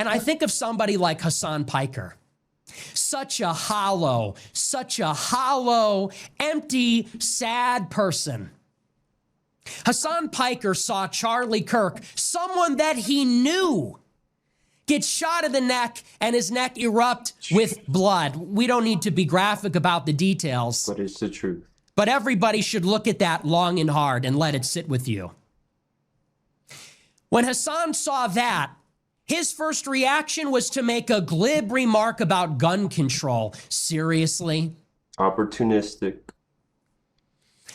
And I think of somebody like Hassan Piker. Such a hollow, empty, sad person. Hassan Piker saw Charlie Kirk, someone that he knew, get shot in the neck and his neck erupt with blood. We don't need to be graphic about the details. But it's the truth. But everybody should look at that long and hard and let it sit with you. When Hassan saw that, his first reaction was to make a glib remark about gun control. Seriously? Opportunistic.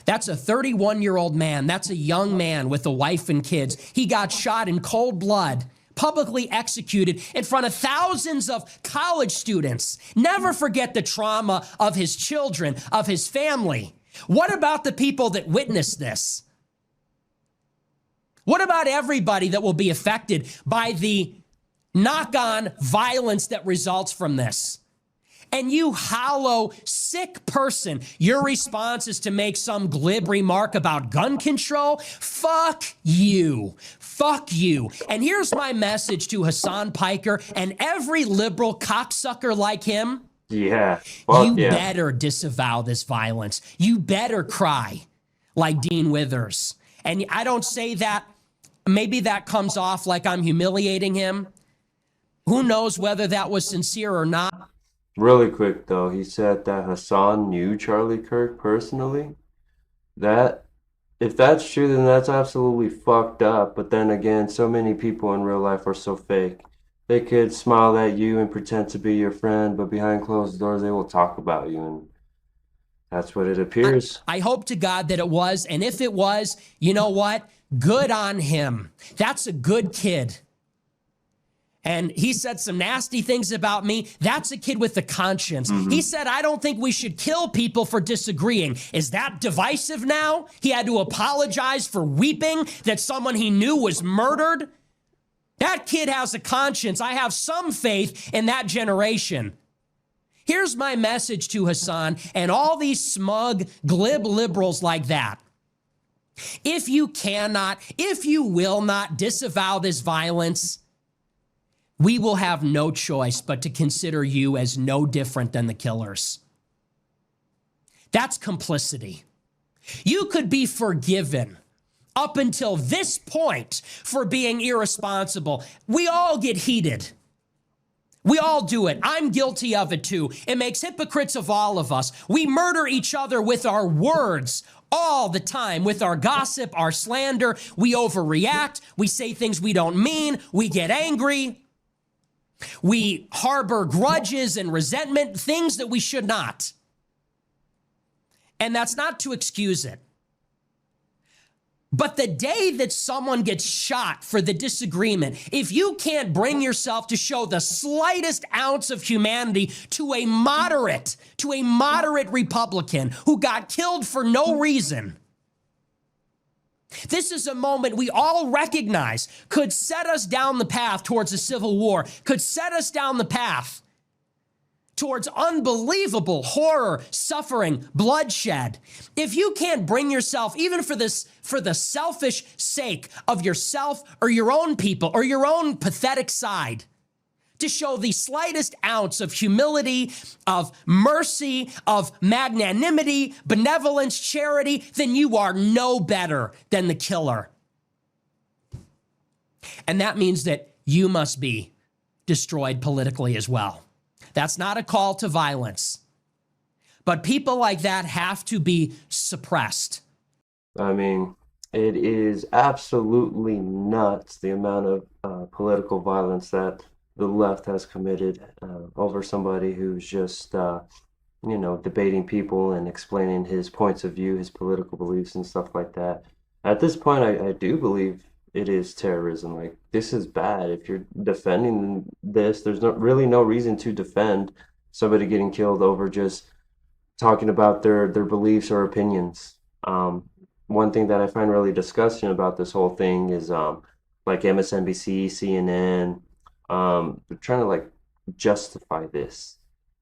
That's a 31-year-old man. That's a young man with a wife and kids. He got shot in cold blood, publicly executed in front of thousands of college students. Never forget the trauma of his children, of his family. What about the people that witnessed this? What about everybody that will be affected by the knock-on violence that results from this? And you hollow, sick person, your response is to make some glib remark about gun control? Fuck you. Fuck you. And here's my message to Hassan Piker and every liberal cocksucker like him. Yeah. Well, you better disavow this violence. You better cry like Dean Withers. And I don't say that, maybe that comes off like I'm humiliating him. Who knows whether that was sincere or not? Really quick, though, he said that Hassan knew Charlie Kirk personally. If that's true, then that's absolutely fucked up. But then again, so many people in real life are so fake. They could smile at you and pretend to be your friend, but behind closed doors, they will talk about you. And that's what it appears. I hope to God that it was. And if it was, you know what? Good on him. That's a good kid. And he said some nasty things about me. That's a kid with a conscience. He said, I don't think we should kill people for disagreeing. Is that divisive now? He had to apologize for weeping that someone he knew was murdered. That kid has a conscience. I have some faith in that generation. Here's my message to Hassan and all these smug, glib liberals like that. If you cannot, if you will not disavow this violence, we will have no choice but to consider you as no different than the killers. That's complicity. You could be forgiven up until this point for being irresponsible. We all get heated. We all do it. I'm guilty of it too. It makes hypocrites of all of us. We murder each other with our words all the time, with our gossip, our slander. We overreact. We say things we don't mean. We get angry. We harbor grudges and resentment, things that we should not. And that's not to excuse it. But the day that someone gets shot for the disagreement, if you can't bring yourself to show the slightest ounce of humanity to a moderate Republican who got killed for no reason, this is a moment we all recognize could set us down the path towards a civil war, could set us down the path towards unbelievable horror, suffering, bloodshed. If you can't bring yourself, even for the selfish sake of yourself or your own people or your own pathetic side, to show the slightest ounce of humility, of mercy, of magnanimity, benevolence, charity, then you are no better than the killer. And that means that you must be destroyed politically as well. That's not a call to violence. But people like that have to be suppressed. I mean, it is absolutely nuts the amount of political violence that the left has committed over somebody who's just, debating people and explaining his points of view, his political beliefs and stuff like that. At this point, I do believe it is terrorism. Like, this is bad. If you're defending this, there's really no reason to defend somebody getting killed over just talking about their beliefs or opinions. One thing that I find really disgusting about this whole thing is like MSNBC, CNN, they're trying to like justify this,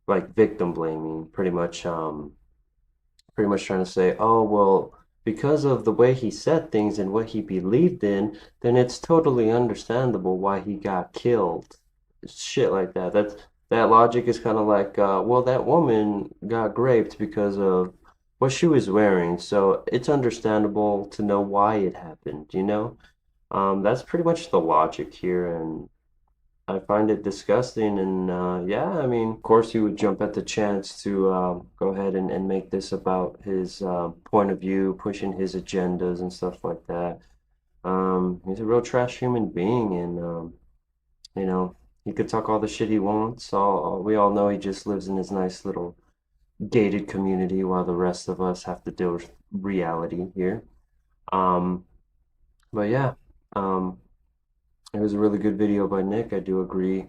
like victim blaming, pretty much trying to say, oh, well, because of the way he said things and what he believed in, then it's totally understandable why he got killed. shit like that. That logic is kind of like, well, that woman got raped because of what she was wearing, so it's understandable to know why it happened, you know? That's pretty much the logic here, and I find it disgusting. And yeah, I mean, of course, he would jump at the chance to go ahead and make this about his point of view, pushing his agendas and stuff like that. He's a real trash human being, and you know, he could talk all the shit he wants. We all know he just lives in his nice little gated community while the rest of us have to deal with reality here. Um, but yeah, um, it was a really good video by Nick. I do agree